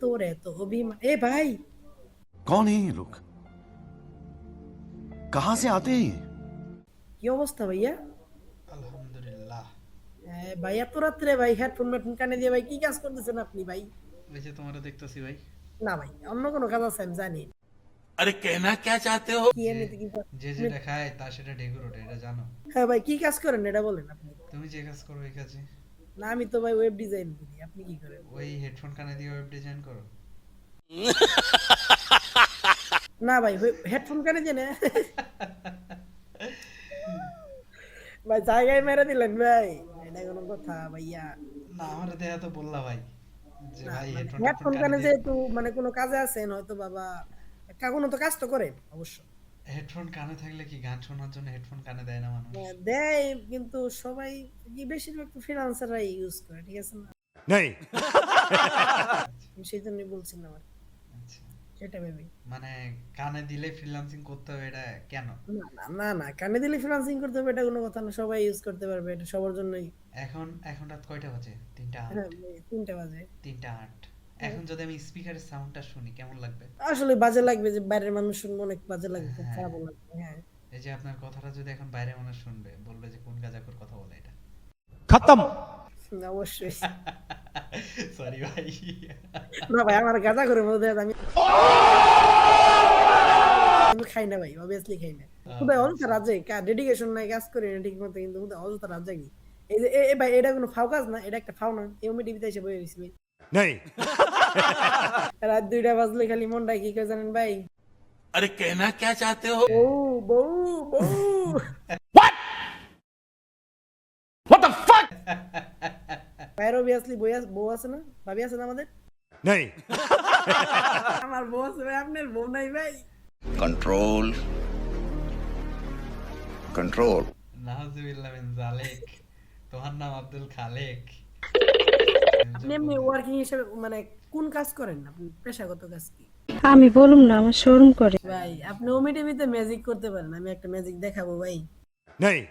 তোর এত অভিমান এ ভাই कौन है ये लोग? कहां से आते हैं ये? কি অবস্থা ভাইয়া আলহামদুলিল্লাহ। ভাই এত রাত্রে ভাই হেডফোন মেডফোন কানে দিয়ে ভাই কি কাজ করতেছেন আপনি ভাই? ওই যে তোমারে দেখতেছি ভাই। না ভাই অন্য কোনো কাজ আছে আমি জানি अरे कहना क्या चाहते हो? কি যে এমনিতে কি যে যেটা খায় তা সেটা ঢেকুর ওঠে, এটা জানো? হ্যাঁ ভাই কি কাজ করেন এটা বলেন আপনি। তুমি যে কাজ করো এই কাজে। না আমি তো ভাই ওয়েব ডিজাইন করি, আপনি কি করেন? ওই হেডফোন কানে দিয়ে ওয়েব ডিজাইন করো? না ভাই হেডফোন কানে দিয়ে না ভাই জায়গায় মেরে দিলেন ভাই, এটা কোনো কথা ভাইয়া? না আমার দেয়া তো বললা ভাই যে না ভাই মানে হেডফোন হেডফোন কানে কানে দিয়ে যেহেতু মানে কোনো কাজে আছেন হয়তো বাবা, কোনো তো কাজ তো করেন অবশ্য। হেডফোন কানে থাকলে কি গান শোনার জন্য হেডফোন কানে দেয় না মানুষ? দেয় কিন্তু সবাই কি বেশিরভাগ তো ফ্রিল্যান্সাররাই ইউজ করে, ঠিক আছে না? नहीं। আমি সেই জন্যই বলছিলাম আর কি, আচ্ছা, সেটা ভেবে। মানে কানে দিলে ফ্রিল্যান্সিং করতে হবে এটা কেন? না কানে দিলে ফ্রিল্যান্সিং করতে হবে এটা কোনো কথা না, সবাই ইউজ করতে পারবে, এটা সবার জন্যই। এখন এখন রাত কয়টা বাজে? 3টা 8। হ্যাঁ ভাই, 3টা বাজে। 3টা 8। এখন যদি আমি স্পিকারের সাউন্ডটা শুনি কেমন লাগবে? আসলে বাজে লাগবে, যে বাইরের মানুষ শুনবে অনেক বাজে লাগবে, খুব হ্যাঁ, খারাপ লাগবে। হ্যাঁ এই যে আপনার কথাটা যদি এখন বাইরে মানুষ শুনবে বলবে যে কোন গাজাকুর কথা বলে এটা। खत्म। অবশ্যই। সরি ভাই। না ভাই আমার গাঁজা করে মধ্যে আমি আমি খাই না ভাই, অবভিয়াসলি খাই না। খুদাই অযথা রাজে ডেডিকেশন নাই, কাজ করি না ঠিক মতো, কিন্তু খুদাই অযথা রাজে কি এই যে এ ভাই এটা কোনো ফাও কাজ না, এটা একটা ফাও না, এমনি টিভিতে এসে বসে রইছি ভাই। नहीं। রাত 2টা বাজলে খালি মনটা কি করে জানেন ভাই? अरे कहना क्या चाहते हो? বউ বউ বউ। What the fuck? ভাইয়ের অবভিয়াসলি বউ আছে না, ভাবি আছে না আমাদের? नहीं। আমার বউ আছে ভাই, আপনার বউ নাই ভাই? control control নাউজুবিল্লাহ মিন জালিক। তোমার নাম আব্দুল খালেক। আপনি এমনি ওয়ার্কিং হিসেবে মানে কোন কাজ করেন আপনি, পেশাগত কাজ কি? আমি বলুম না, আমার শোরুম করে। ভাই আপনি ওমি টিভিতে ম্যাজিক করতে পারেন, আমি একটা ম্যাজিক দেখাবো ভাই। नहीं।